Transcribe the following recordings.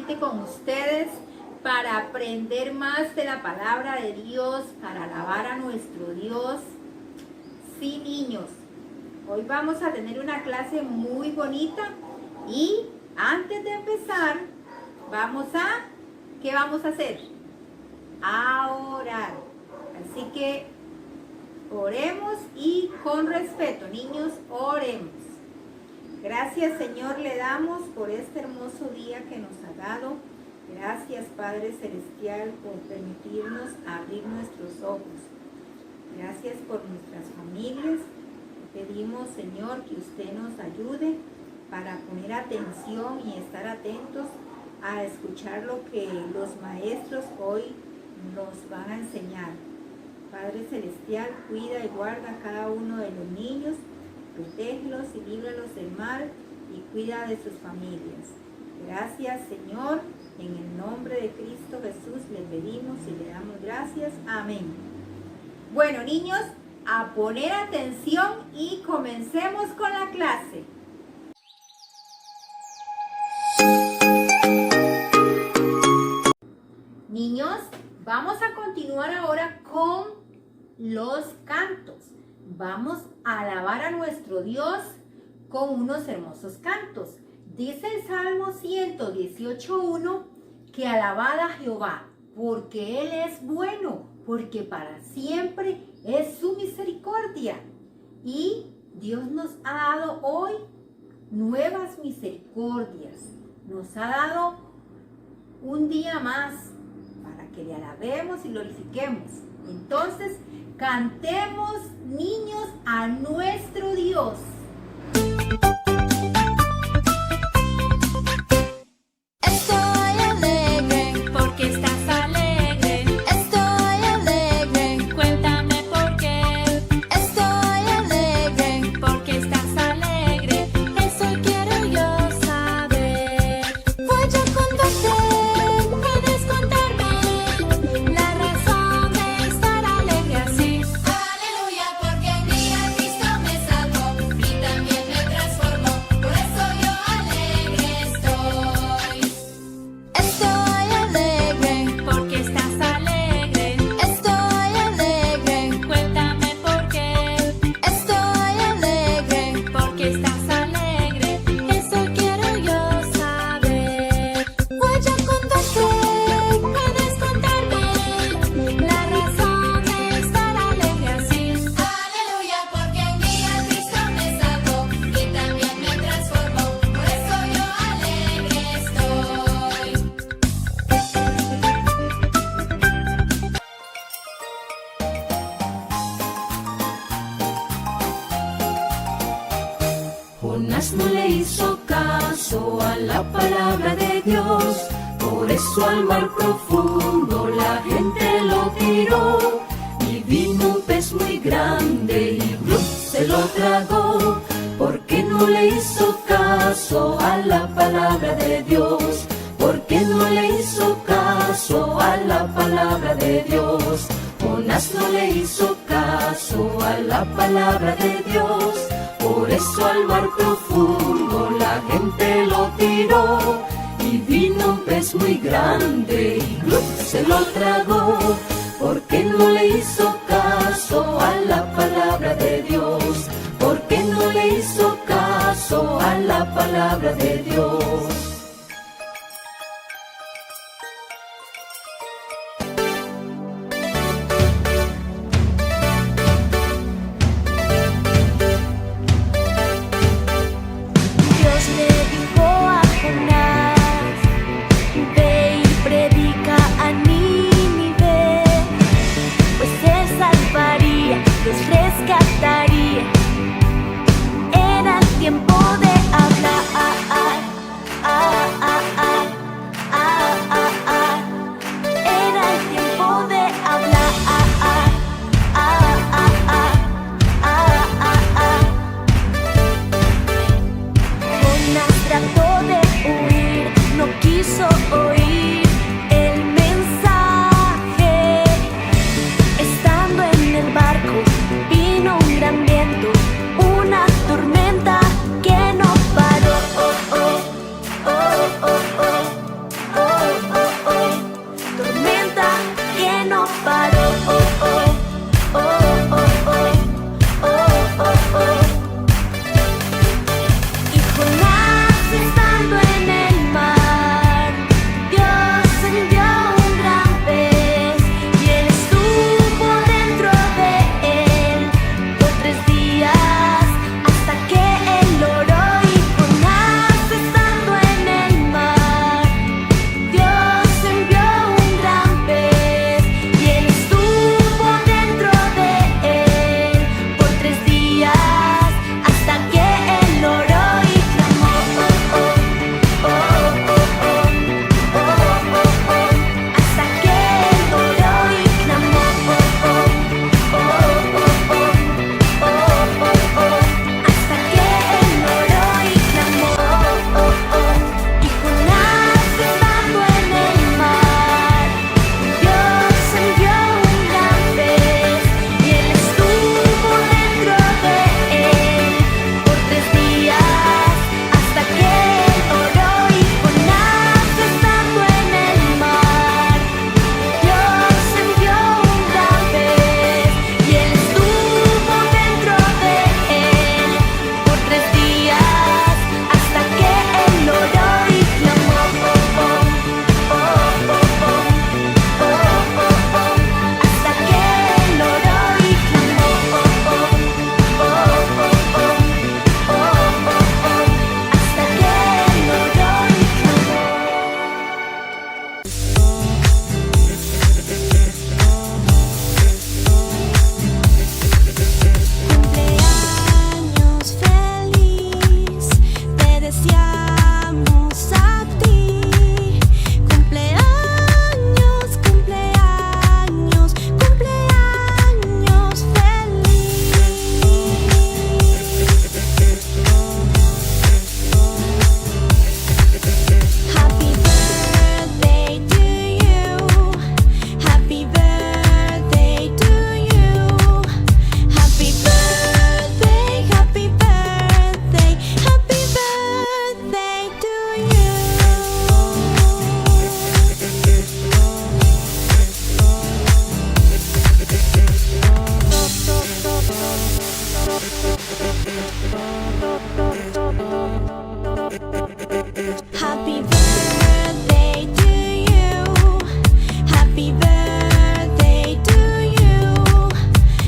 nuevamente con ustedes para aprender más de la palabra de Dios, para alabar a nuestro Dios. Sí, niños, hoy vamos a tener una clase muy bonita y antes de empezar, ¿qué vamos a hacer? A orar. Así que oremos y con respeto, niños, oremos. Gracias, Señor, le damos por este hermoso día que nos ha dado. Gracias, Padre Celestial, por permitirnos abrir nuestros ojos. Gracias por nuestras familias. Pedimos, Señor, que usted nos ayude para poner atención y estar atentos a escuchar lo que los maestros hoy nos van a enseñar. Padre Celestial, cuida y guarda a cada uno de los niños, protégelos y líbralos del mal y cuida de sus familias. Gracias, Señor, en el nombre de Cristo Jesús le pedimos y le damos gracias. Amén. Bueno, niños, a poner atención y comencemos con la clase. Niños, vamos a continuar ahora con los cantos. Vamos a alabar a nuestro Dios con unos hermosos cantos. Dice el Salmo 118:1 que alabad a Jehová, porque Él es bueno, porque para siempre es su misericordia. Y Dios nos ha dado hoy nuevas misericordias. Nos ha dado un día más para que le alabemos y glorifiquemos. Entonces, cantemos, niños, a nuestro Dios. Estoy alegre porque estás alegre. Estoy alegre, cuéntame por qué. Estoy alegre porque estás alegre. Eso quiero yo saber. Voy a contarte, puedes contarme la razón de estar alegre así. Aleluya, porque un día Cristo me salvó y también me transformó. Por eso yo alegre estoy. Estoy alegre porque estás alegre. Estoy alegre, cuéntame por qué. Estoy alegre porque estás alegre. Eso quiero yo saber. Voy a contarte, puedes contarme la razón de estar alegre así. Aleluya, porque un día Cristo me salvó y también me transformó. Por eso yo alegre estoy. Jonás no le hizo caso a la palabra de Dios, por eso al mar profundo la gente lo tiró. Y vino un pez muy grande y ¡blup! Se lo tragó, porque no le hizo caso a la palabra de Dios, porque no le hizo caso a la palabra de Dios. Jonás no le hizo caso a la palabra de Dios, por eso al mar profundo la gente lo tiró. Y vino un pez muy grande y ¡blup! Se lo tragó, porque no le hizo caso a la palabra de Dios, porque no le hizo caso a la palabra de Dios. Dios le dijo a Jonás: ve y predica a Nínive, pues se salvaría, los rescataría. Era tiempo de hablar. paró. Y Jonás estando en el mar, Dios envió un gran pez y él estuvo dentro de él por 3 días hasta que él oró. Y Jonás estando en el mar, Dios envió un gran pez y él estuvo dentro de él por 3 días hasta que él oró y clamó. Hasta que él oró y clamó. Hasta que él oró y clamó. Y Jonás estando en el mar, Dios envió un gran pez y él estuvo dentro de él por 3 días hasta que él oró. Y Jonás estando en el mar, Dios envió un gran pez y él estuvo dentro de él por 3 días hasta que él oró y clamó. Hasta que él oró y clamó. Hasta que él oró y Cumpleaños feliz, te deseamos a ti. Cumpleaños, cumpleaños, cumpleaños feliz. Happy birthday to you. Happy birthday to you. Happy birthday, happy birthday, happy birthday to you. Happy birthday to you. Happy birthday to you.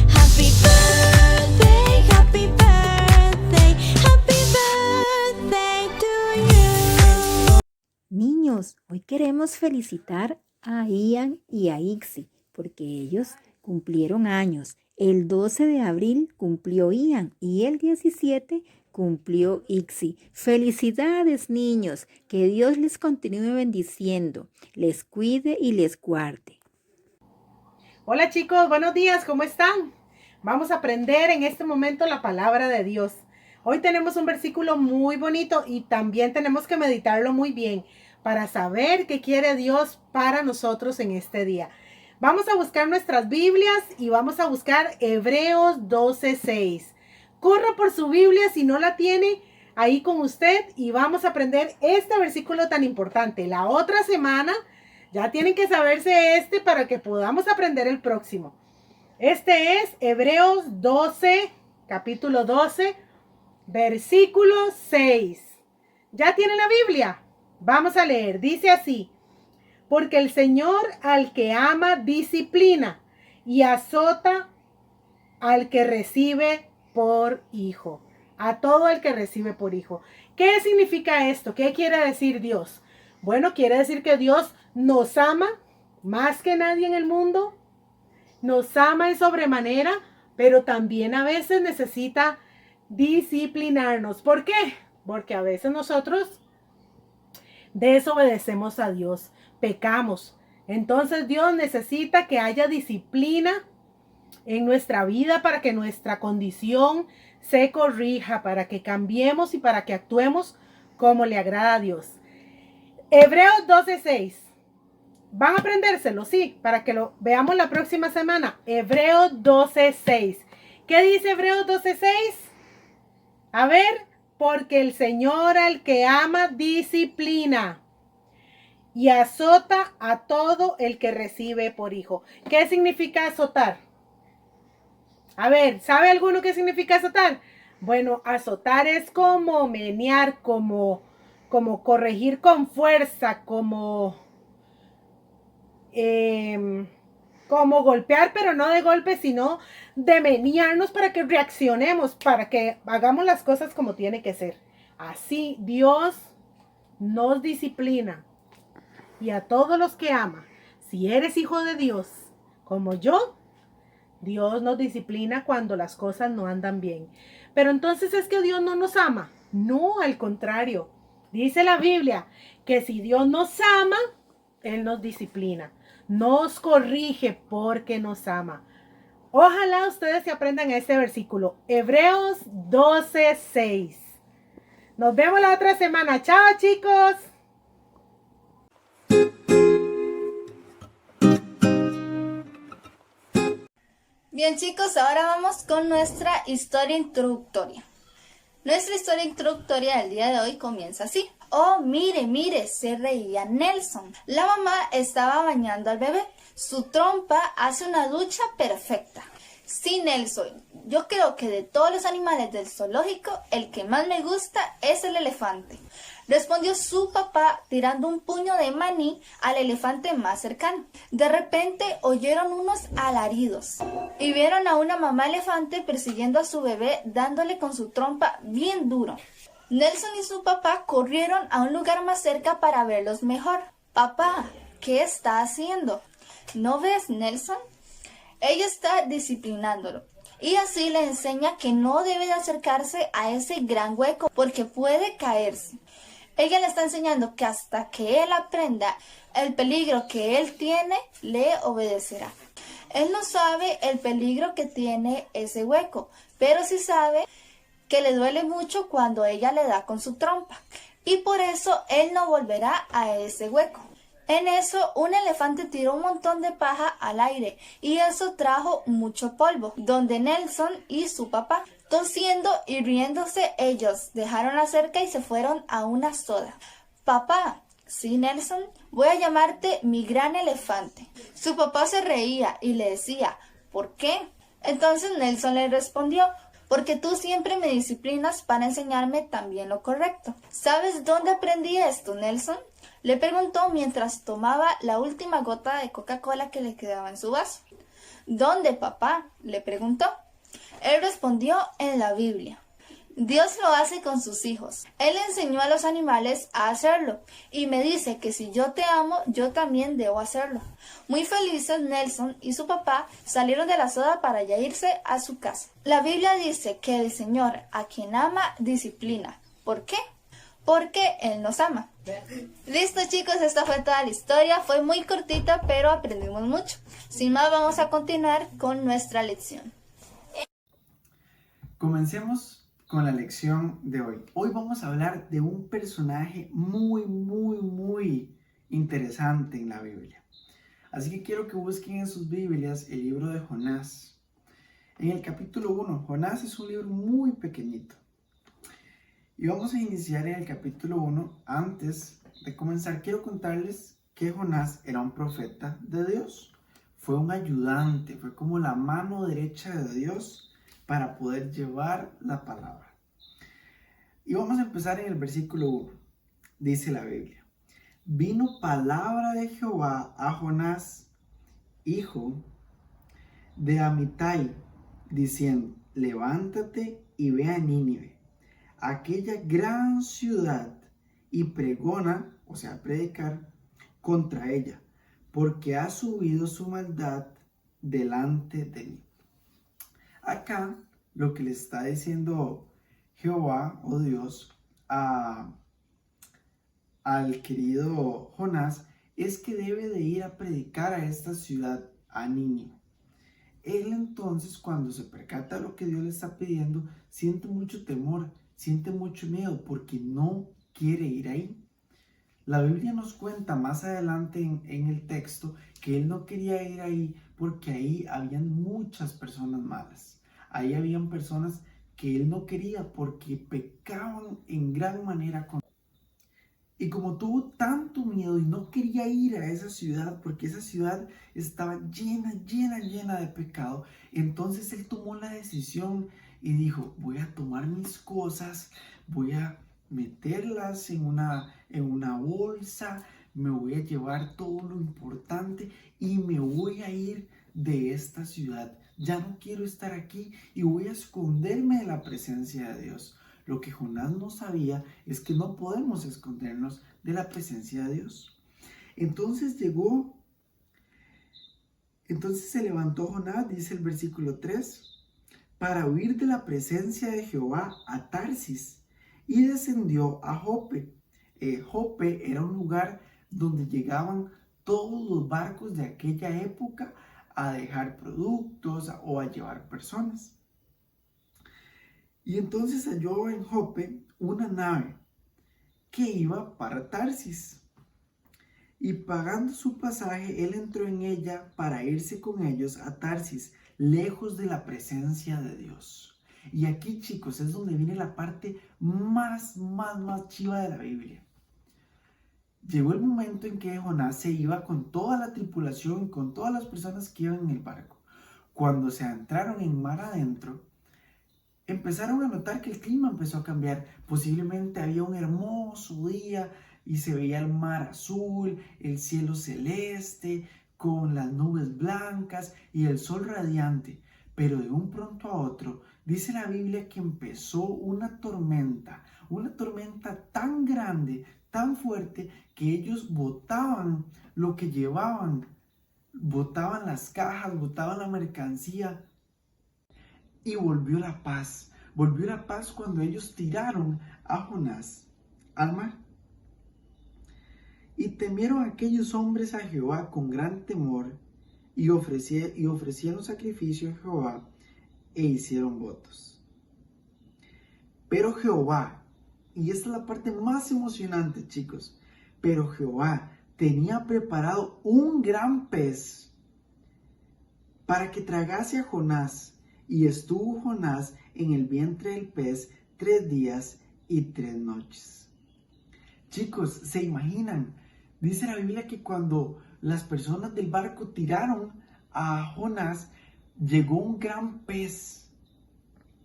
Happy birthday, happy birthday, happy birthday to you. Niños, hoy queremos felicitar a Ian y a Ixi porque ellos cumplieron años. El 12 de abril cumplió Ian y el 17 cumplió Ixi. Felicidades, niños. Que Dios les continúe bendiciendo, les cuide y les guarde. Hola chicos, buenos días, ¿cómo están? Vamos a aprender en este momento la palabra de Dios. Hoy tenemos un versículo muy bonito y también tenemos que meditarlo muy bien para saber qué quiere Dios para nosotros en este día. Vamos a buscar nuestras Biblias y vamos a buscar Hebreos 12:6. Corra por su Biblia si no la tiene ahí con usted y vamos a aprender este versículo tan importante. La otra semana ya tienen que saberse este para que podamos aprender el próximo. Este es Hebreos 12, capítulo 12, versículo 6. ¿Ya tienen la Biblia? Vamos a leer. Dice así: porque el Señor al que ama disciplina y azota al que recibe por hijo. A todo el que recibe por hijo. ¿Qué significa esto? ¿Qué quiere decir Dios? Bueno, quiere decir que Dios nos ama más que nadie en el mundo. Nos ama en sobremanera, pero también a veces necesita disciplinarnos. ¿Por qué? Porque a veces nosotros desobedecemos a Dios, pecamos. Entonces Dios necesita que haya disciplina en nuestra vida para que nuestra condición se corrija, para que cambiemos y para que actuemos como le agrada a Dios. Hebreos 12:6. ¿Van a aprendérselo? Sí, para que lo veamos la próxima semana. Hebreos 12:6. ¿Qué dice Hebreos 12:6? A ver, porque el Señor al que ama disciplina y azota a todo el que recibe por hijo. ¿Qué significa azotar? A ver, ¿sabe alguno qué significa azotar? Bueno, azotar es como menear, como corregir con fuerza, como golpear, pero no de golpe, sino de menearnos para que reaccionemos, para que hagamos las cosas como tiene que ser. Así Dios nos disciplina. Y a todos los que ama, si eres hijo de Dios, como yo, Dios nos disciplina cuando las cosas no andan bien. Pero entonces es que Dios no nos ama. No, al contrario. Dice la Biblia que si Dios nos ama, Él nos disciplina. Nos corrige porque nos ama. Ojalá ustedes se aprendan ese versículo. Hebreos 12:6. Nos vemos la otra semana. Chao, chicos. Bien chicos, ahora vamos con nuestra historia introductoria. Nuestra historia introductoria del día de hoy comienza así. Oh, mire, mire, se reía Nelson. La mamá estaba bañando al bebé. Su trompa hace una ducha perfecta. Sí, Nelson, yo creo que de todos los animales del zoológico, el que más me gusta es el elefante. Respondió su papá tirando un puño de maní al elefante más cercano. De repente oyeron unos alaridos y vieron a una mamá elefante persiguiendo a su bebé dándole con su trompa bien duro. Nelson y su papá corrieron a un lugar más cerca para verlos mejor. Papá, ¿qué está haciendo? ¿No ves, Nelson? Ella está disciplinándolo y así le enseña que no debe de acercarse a ese gran hueco porque puede caerse. Ella le está enseñando que hasta que él aprenda el peligro que él tiene, le obedecerá. Él no sabe el peligro que tiene ese hueco, pero sí sabe que le duele mucho cuando ella le da con su trompa y por eso él no volverá a ese hueco. En eso, un elefante tiró un montón de paja al aire y eso trajo mucho polvo, donde Nelson y su papá, tosiendo y riéndose, ellos dejaron la cerca y se fueron a una soda. Papá, sí, Nelson, voy a llamarte mi gran elefante. Su papá se reía y le decía, ¿por qué? Entonces Nelson le respondió, porque tú siempre me disciplinas para enseñarme también lo correcto. ¿Sabes dónde aprendí esto, Nelson? Le preguntó mientras tomaba la última gota de Coca-Cola que le quedaba en su vaso. ¿Dónde, papá? Le preguntó. Él respondió, en la Biblia. Dios lo hace con sus hijos. Él enseñó a los animales a hacerlo y me dice que si yo te amo, yo también debo hacerlo. Muy felices, Nelson y su papá salieron de la soda para ya irse a su casa. La Biblia dice que el Señor a quien ama disciplina. ¿Por qué? Porque Él nos ama. Listo chicos, esta fue toda la historia. Fue muy cortita, pero aprendimos mucho. Sin más, vamos a continuar con nuestra lección. Comencemos con la lección de hoy. Hoy vamos a hablar de un personaje muy interesante en la Biblia. Así que quiero que busquen en sus Biblias el libro de Jonás. En el capítulo 1, Jonás es un libro muy pequeñito. Y vamos a iniciar en el capítulo 1. Antes de comenzar, quiero contarles que Jonás era un profeta de Dios. Fue un ayudante, fue como la mano derecha de Dios para poder llevar la palabra. Y vamos a empezar en el versículo 1. Dice la Biblia: vino palabra de Jehová a Jonás, hijo de Amitai, diciendo: levántate y ve a Nínive, aquella gran ciudad, y pregona, o sea, predicar contra ella, porque ha subido su maldad delante de mí. Acá lo que le está diciendo Jehová o Dios al querido Jonás es que debe de ir a predicar a esta ciudad, a Nínive. Él entonces, cuando se percata de lo que Dios le está pidiendo, siente mucho temor, siente mucho miedo porque no quiere ir ahí. La Biblia nos cuenta más adelante en el texto que él no quería ir ahí porque ahí habían muchas personas malas. Ahí habían personas que él no quería porque pecaban en gran manera con él. Y como tuvo tanto miedo y no quería ir a esa ciudad porque esa ciudad estaba llena de pecado, entonces él tomó la decisión y dijo, voy a tomar mis cosas, voy a meterlas en una bolsa, me voy a llevar todo lo importante y me voy a ir de esta ciudad. Ya no quiero estar aquí y voy a esconderme de la presencia de Dios. Lo que Jonás no sabía es que no podemos escondernos de la presencia de Dios. Entonces se levantó Jonás, dice el versículo 3, para huir de la presencia de Jehová a Tarsis, y descendió a Jope. Jope era un lugar donde llegaban todos los barcos de aquella época a dejar productos o a llevar personas. Y entonces halló en Jope una nave que iba para Tarsis. Y pagando su pasaje, él entró en ella para irse con ellos a Tarsis, lejos de la presencia de Dios. Y aquí, chicos, es donde viene la parte más chiva de la Biblia. Llegó el momento en que Jonás se iba con toda la tripulación, con todas las personas que iban en el barco. Cuando se entraron en mar adentro, empezaron a notar que el clima empezó a cambiar. Posiblemente había un hermoso día y se veía el mar azul, el cielo celeste, con las nubes blancas y el sol radiante. Pero de un pronto a otro, dice la Biblia que empezó una tormenta tan grande, tan fuerte, que ellos botaban lo que llevaban, botaban las cajas, botaban la mercancía. Y volvió la paz cuando ellos tiraron a Jonás al mar. Y temieron aquellos hombres a Jehová con gran temor, y ofrecieron sacrificio a Jehová, e hicieron votos. Pero Jehová, y esta es la parte más emocionante, chicos, pero Jehová tenía preparado un gran pez para que tragase a Jonás. Y estuvo Jonás en el vientre del pez 3 días y 3 noches. Chicos, ¿se imaginan? Dice la Biblia que cuando las personas del barco tiraron a Jonás, llegó un gran pez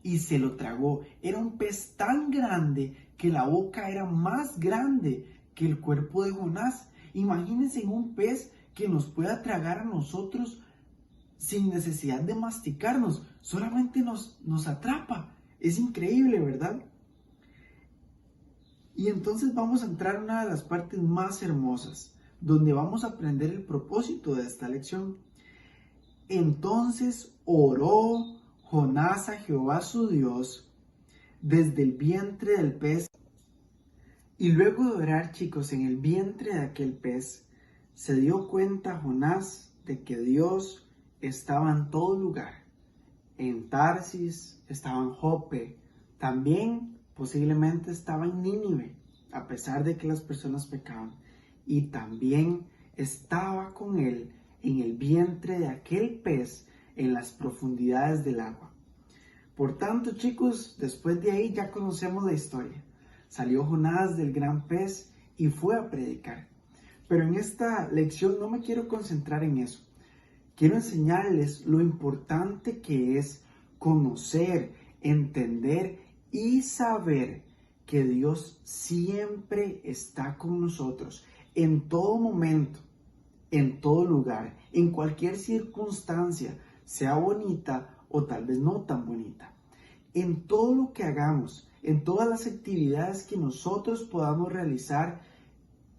y se lo tragó. Era un pez tan grande que la boca era más grande que el cuerpo de Jonás. Imagínense un pez que nos pueda tragar a nosotros sin necesidad de masticarnos, solamente nos atrapa. Es increíble, ¿verdad? Y entonces vamos a entrar a una de las partes más hermosas, donde vamos a aprender el propósito de esta lección. Entonces oró Jonás a Jehová su Dios desde el vientre del pez. Y luego de orar, chicos, en el vientre de aquel pez, se dio cuenta Jonás de que Dios estaba en todo lugar. En Tarsis, estaba en Jope, también posiblemente estaba en Nínive, a pesar de que las personas pecaban. Y también estaba con él en el vientre de aquel pez en las profundidades del agua. Por tanto, chicos, después de ahí ya conocemos la historia. Salió Jonás del gran pez y fue a predicar. Pero en esta lección no me quiero concentrar en eso. Quiero enseñarles lo importante que es conocer, entender y saber que Dios siempre está con nosotros en todo momento, en todo lugar, en cualquier circunstancia, sea bonita o tal vez no tan bonita. En todo lo que hagamos, en todas las actividades que nosotros podamos realizar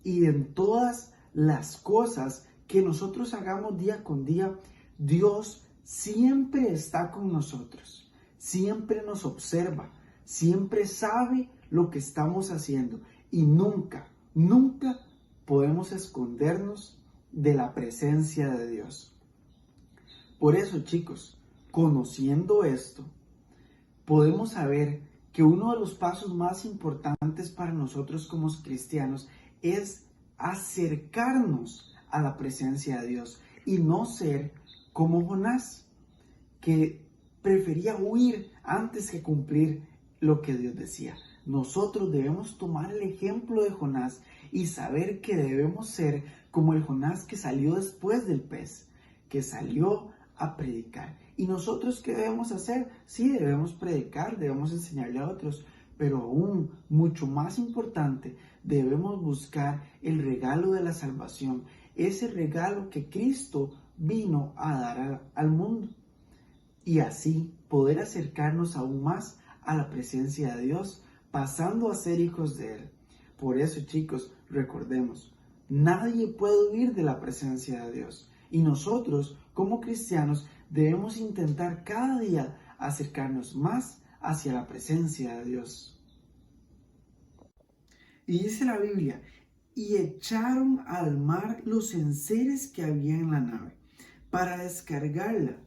y en todas las cosas que nosotros hagamos día con día, Dios siempre está con nosotros, siempre nos observa, siempre sabe lo que estamos haciendo y nunca podemos escondernos de la presencia de Dios. Por eso, chicos, conociendo esto, podemos saber que uno de los pasos más importantes para nosotros como cristianos es acercarnos a la presencia de Dios y no ser como Jonás, que prefería huir antes que cumplir lo que Dios decía. Nosotros debemos tomar el ejemplo de Jonás y saber que debemos ser como el Jonás que salió después del pez, que salió a predicar. ¿Y nosotros qué debemos hacer? Sí, debemos predicar, debemos enseñarle a otros, pero aún mucho más importante, debemos buscar el regalo de la salvación, ese regalo que Cristo vino a dar al mundo, y así poder acercarnos aún más a la presencia de Dios, pasando a ser hijos de Él. Por eso, chicos, recordemos, nadie puede huir de la presencia de Dios, y nosotros, como cristianos, debemos intentar cada día acercarnos más hacia la presencia de Dios. Y dice la Biblia, y echaron al mar los enseres que había en la nave, para descargarla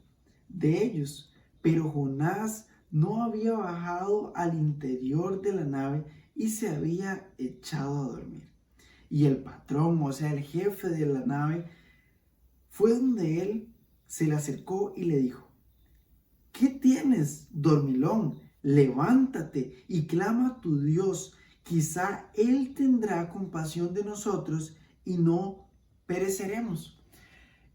de ellos. Pero Jonás no había bajado al interior de la nave y se había echado a dormir. Y el patrón, o sea, el jefe de la nave, fue donde él, se le acercó y le dijo, ¿qué tienes, dormilón? Levántate y clama a tu Dios. Quizá Él tendrá compasión de nosotros y no pereceremos.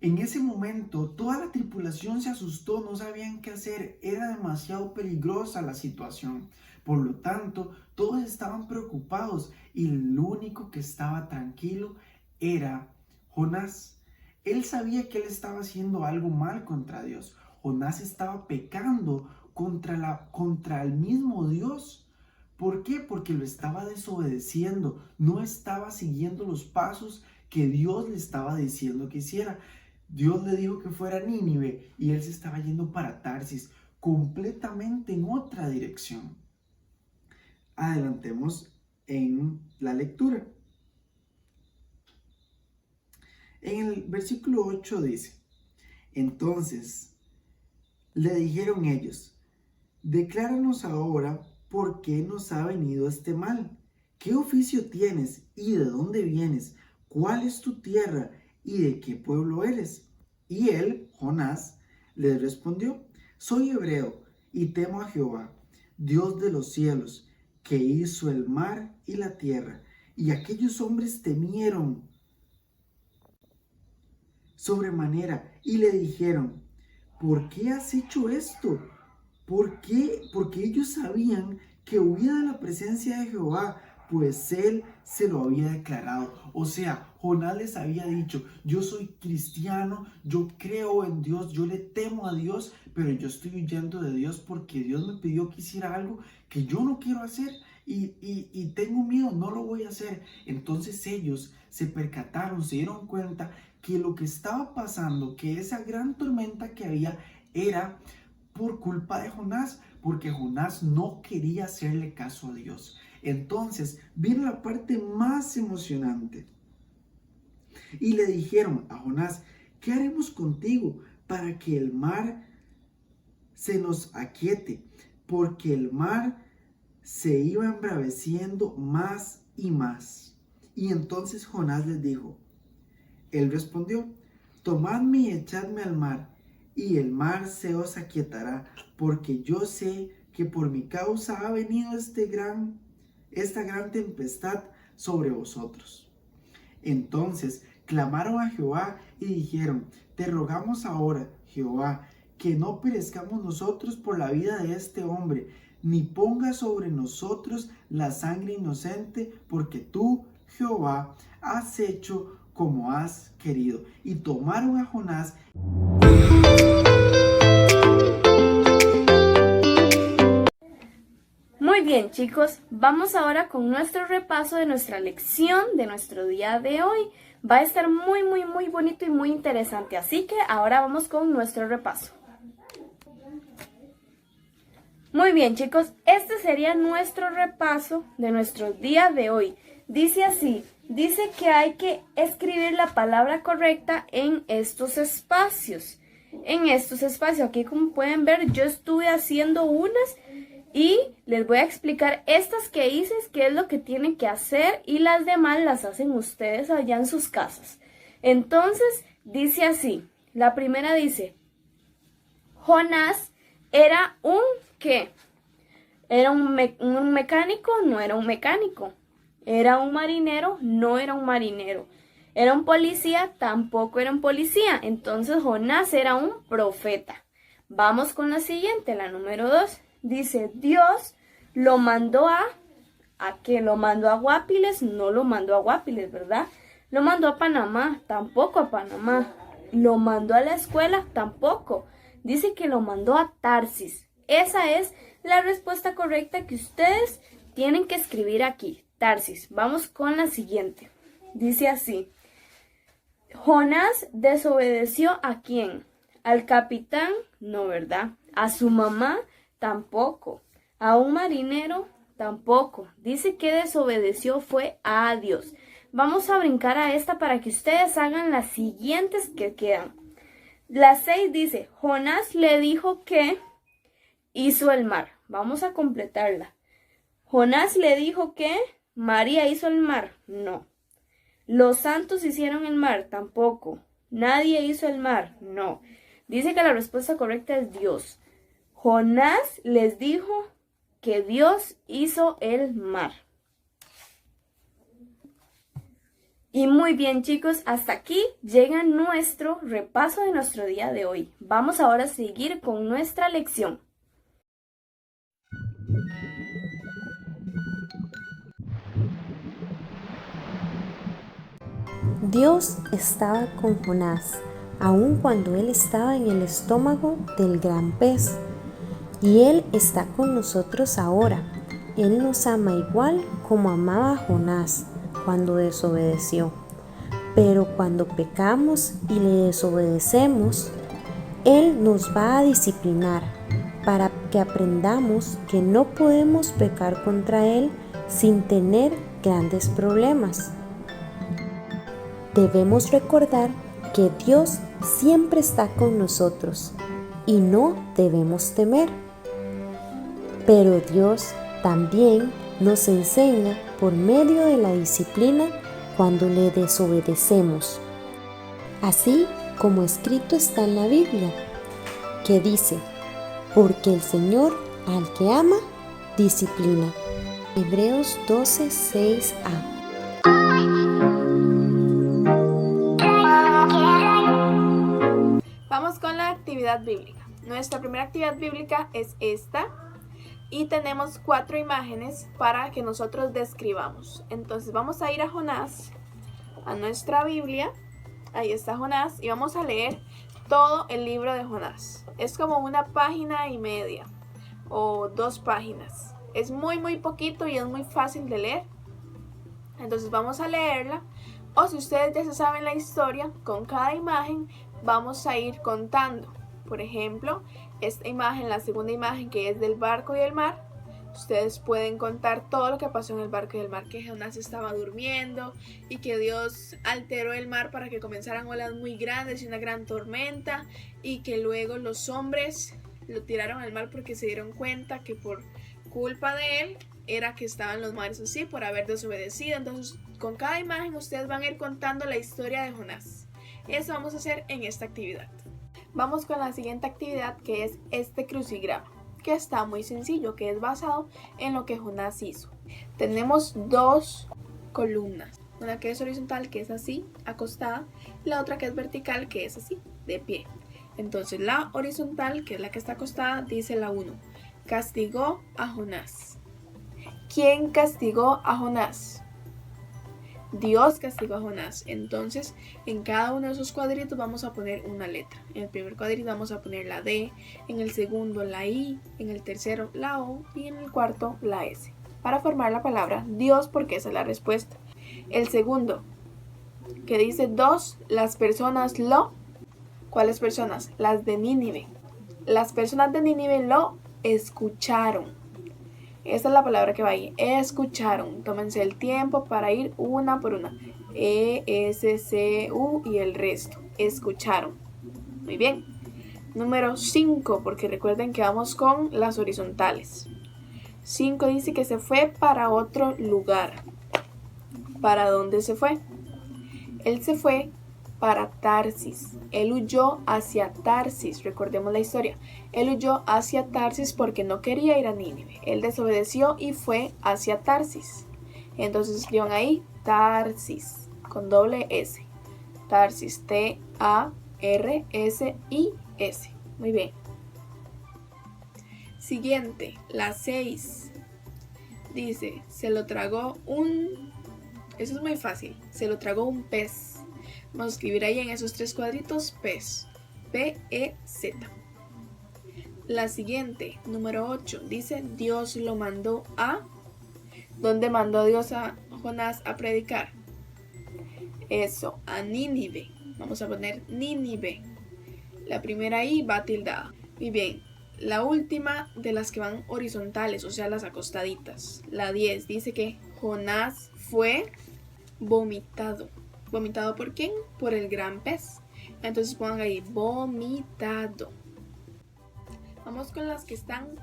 En ese momento, toda la tripulación se asustó, no sabían qué hacer, era demasiado peligrosa la situación. Por lo tanto, todos estaban preocupados y el único que estaba tranquilo era Jonás. Él sabía que él estaba haciendo algo mal contra Dios. Jonás estaba pecando contra el mismo Dios. ¿Por qué? Porque lo estaba desobedeciendo, no estaba siguiendo los pasos que Dios le estaba diciendo que hiciera. Dios le dijo que fuera a Nínive y él se estaba yendo para Tarsis, completamente en otra dirección. Adelantemos en la lectura. En el versículo 8 dice, entonces le dijeron ellos, decláranos ahora por qué nos ha venido este mal. ¿Qué oficio tienes y de dónde vienes? ¿Cuál es tu tierra y de qué pueblo eres? Y él, Jonás, les respondió, soy hebreo y temo a Jehová, Dios de los cielos, que hizo el mar y la tierra. Y aquellos hombres temieron sobremanera y le dijeron, ¿por qué has hecho esto? ¿Por qué? Porque ellos sabían que huía de la presencia de Jehová, pues él se lo había declarado. O sea, Jonás les había dicho, yo soy cristiano, yo creo en Dios, yo le temo a Dios, pero yo estoy huyendo de Dios porque Dios me pidió que hiciera algo que yo no quiero hacer y tengo miedo, no lo voy a hacer. Entonces ellos se percataron, se dieron cuenta que lo que estaba pasando, que esa gran tormenta que había era por culpa de Jonás, porque Jonás no quería hacerle caso a Dios. Entonces vino la parte más emocionante. Y le dijeron a Jonás, ¿qué haremos contigo para que el mar se nos aquiete? Porque el mar se iba embraveciendo más y más. Y entonces Jonás les dijo, él respondió, tomadme y echadme al mar, y el mar se os aquietará, porque yo sé que por mi causa ha venido esta gran tempestad sobre vosotros. Entonces clamaron a Jehová y dijeron, te rogamos ahora, Jehová, que no perezcamos nosotros por la vida de este hombre, ni ponga sobre nosotros la sangre inocente, porque tú, Jehová, has hecho como has querido. Y tomaron a Jonás. Muy bien, chicos, vamos ahora con nuestro repaso de nuestra lección de nuestro día de hoy. Va a estar muy bonito y muy interesante, así que ahora vamos con nuestro repaso. Muy bien, chicos, este sería nuestro repaso de nuestro día de hoy. Dice así, dice que hay que escribir la palabra correcta en estos espacios. Aquí como pueden ver, yo estuve haciendo unas y les voy a explicar estas que hice, qué es lo que tienen que hacer, y las demás las hacen ustedes allá en sus casas. Entonces, dice así, la primera dice, Jonás era un ¿qué? ¿Era un mecánico? No era un mecánico. ¿Era un marinero? No era un marinero. ¿Era un policía? Tampoco era un policía. Entonces Jonás era un profeta. Vamos con la siguiente, la número 2. Dice, Dios lo mandó ¿a qué? ¿Lo mandó a Guapiles? No lo mandó a Guapiles, ¿verdad? ¿Lo mandó a Panamá? Tampoco a Panamá. ¿Lo mandó a la escuela? Tampoco. Dice que lo mandó a Tarsis. Esa es la respuesta correcta que ustedes tienen que escribir aquí. Tarsis. Vamos con la siguiente. Dice así. Jonás desobedeció ¿a quién? ¿Al capitán? No, ¿verdad? ¿A su mamá? Tampoco. ¿A un marinero? Tampoco. Dice que desobedeció fue a Dios. Vamos a brincar a esta para que ustedes hagan las siguientes que quedan. La 6 dice, Jonás le dijo que hizo el mar. Vamos a completarla. Jonás le dijo que María hizo el mar. No. Los santos hicieron el mar. Tampoco. Nadie hizo el mar. No. Dice que la respuesta correcta es Dios. Jonás les dijo que Dios hizo el mar. Y muy bien, chicos, hasta aquí llega nuestro repaso de nuestro día de hoy. Vamos ahora a seguir con nuestra lección. Dios estaba con Jonás, aun cuando él estaba en el estómago del gran pez. Y Él está con nosotros ahora. Él nos ama igual como amaba a Jonás cuando desobedeció. Pero cuando pecamos y le desobedecemos, Él nos va a disciplinar para que aprendamos que no podemos pecar contra Él sin tener grandes problemas. Debemos recordar que Dios siempre está con nosotros y no debemos temer. Pero Dios también nos enseña por medio de la disciplina cuando le desobedecemos. Así como escrito está en la Biblia, que dice, porque el Señor al que ama, disciplina. Hebreos 12, 6a. Vamos con la actividad bíblica. Nuestra primera actividad bíblica es esta. Y tenemos 4 imágenes para que nosotros describamos. Entonces vamos a ir a Jonás, a nuestra Biblia. Ahí está Jonás y vamos a leer todo el libro de Jonás. Es como 1,5 páginas o 2 páginas. Es muy poquito y es muy fácil de leer. Entonces vamos a leerla. O si ustedes ya se saben la historia, con cada imagen vamos a ir contando. Por ejemplo, esta imagen, la segunda imagen que es del barco y el mar, ustedes pueden contar todo lo que pasó en el barco y el mar, que Jonás estaba durmiendo y que Dios alteró el mar para que comenzaran olas muy grandes y una gran tormenta, y que luego los hombres lo tiraron al mar porque se dieron cuenta que por culpa de él era que estaban los mares así, por haber desobedecido. Entonces con cada imagen ustedes van a ir contando la historia de Jonás. Eso vamos a hacer en esta actividad. Vamos con la siguiente actividad, que es este crucigrama, que está muy sencillo, que es basado en lo que Jonás hizo. Tenemos 2 columnas, una que es horizontal, que es así, acostada, y la otra que es vertical, que es así, de pie. Entonces la horizontal, que es la que está acostada, dice la 1, castigó a Jonás. ¿Quién castigó a Jonás? Dios castigó a Jonás. Entonces en cada uno de esos cuadritos vamos a poner una letra. En el primer cuadrito vamos a poner la D, en el segundo la I, en el tercero la O y en el cuarto la S, para formar la palabra Dios, porque esa es la respuesta. El segundo, que dice 2, las personas lo. ¿Cuáles personas? Las de Nínive. Las personas de Nínive lo escucharon. Esta es la palabra que va ahí. Escucharon. Tómense el tiempo para ir una por una. E-S-C-U y el resto. Escucharon. Muy bien. Número 5, porque recuerden que vamos con las horizontales. 5 dice que se fue para otro lugar. ¿Para dónde se fue? Él se fue para Tarsis. Él huyó hacia Tarsis. Recordemos la historia. Él huyó hacia Tarsis porque no quería ir a Nínive. Él desobedeció y fue hacia Tarsis. Entonces escriban ahí Tarsis con doble S. Tarsis, T-A-R-S-I-S. Muy bien. Siguiente, la 6. Dice, se lo tragó un... Eso es muy fácil. Se lo tragó un pez. Vamos a escribir ahí en esos 3 cuadritos pez. P-E-Z. La siguiente, número 8. Dice, Dios lo mandó a... ¿Dónde mandó Dios a Jonás a predicar? Eso, a Nínive. Vamos a poner Nínive. La primera I va tildada. Muy bien. La última de las que van horizontales, o sea, las acostaditas. La 10 dice que Jonás fue vomitado. ¿Vomitado por quién? Por el gran pez. Entonces pongan ahí, vomitado. Vamos con las que están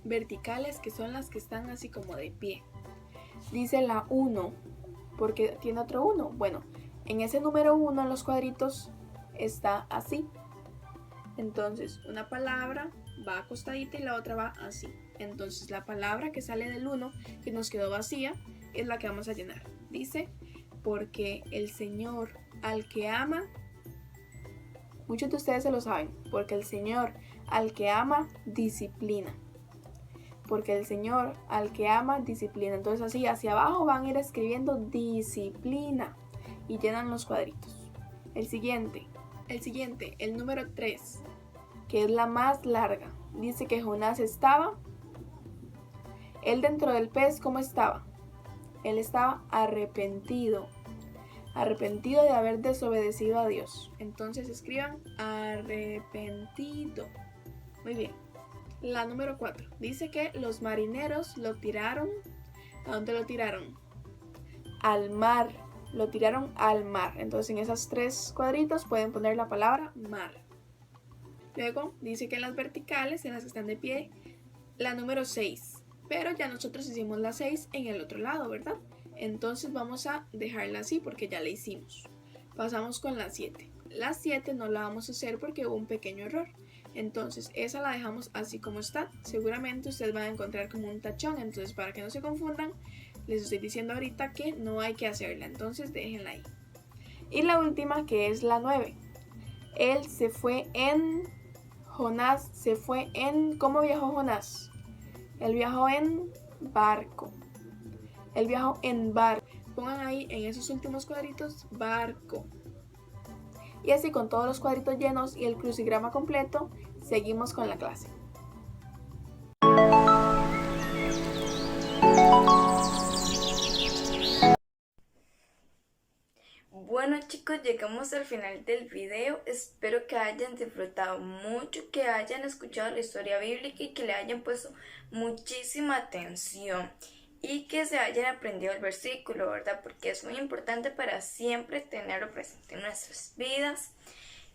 verticales, que son las que están así como de pie. Dice la 1, porque tiene otro 1. Bueno, en ese número 1 en los cuadritos está así. Entonces, una palabra va acostadita y la otra va así. Entonces, la palabra que sale del 1, que nos quedó vacía, es la que vamos a llenar. Dice, porque el Señor al que ama, muchos de ustedes se lo saben, porque el Señor al que ama, disciplina. Porque el Señor al que ama, disciplina. Entonces así hacia abajo van a ir escribiendo disciplina y llenan los cuadritos. El siguiente, el número 3, que es la más larga. Dice que Jonás estaba, él dentro del pez, ¿cómo estaba? Él estaba arrepentido. Arrepentido de haber desobedecido a Dios. Entonces escriban arrepentido. Muy bien. La número 4. Dice que los marineros lo tiraron. ¿A dónde lo tiraron? Al mar. Lo tiraron al mar. Entonces en esos 3 cuadritos pueden poner la palabra mar. Luego dice que en las verticales, en las que están de pie, la número 6. Pero ya nosotros hicimos la 6 en el otro lado, ¿verdad? Entonces vamos a dejarla así porque ya la hicimos. Pasamos con la 7. La 7 no la vamos a hacer porque hubo un pequeño error. Entonces esa la dejamos así como está. Seguramente ustedes van a encontrar como un tachón. Entonces para que no se confundan, les estoy diciendo ahorita que no hay que hacerla. Entonces déjenla ahí. Y la última, que es la 9. Él se fue en... Jonás se fue en... ¿Cómo viajó Jonás? Él viajó en barco. Él viajó en barco. Pongan ahí en esos últimos cuadritos barco. Y así con todos los cuadritos llenos y el crucigrama completo, seguimos con la clase. Bueno chicos, llegamos al final del video. Espero que hayan disfrutado mucho, que hayan escuchado la historia bíblica y que le hayan puesto muchísima atención. Y que se hayan aprendido el versículo, ¿verdad? Porque es muy importante para siempre tenerlo presente en nuestras vidas.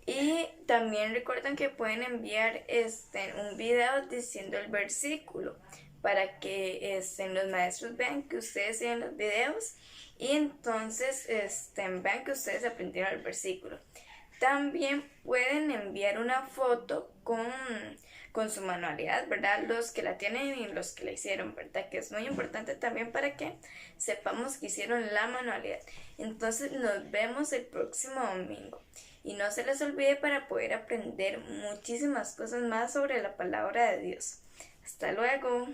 Y también recuerden que pueden enviar un video diciendo el versículo para que los maestros vean que ustedes siguen los videos y entonces vean que ustedes aprendieron el versículo. También pueden enviar una foto con su manualidad, ¿verdad? Los que la tienen y los que la hicieron, ¿verdad? Que es muy importante también para que sepamos que hicieron la manualidad. Entonces nos vemos el próximo domingo. Y no se les olvide para poder aprender muchísimas cosas más sobre la palabra de Dios. Hasta luego.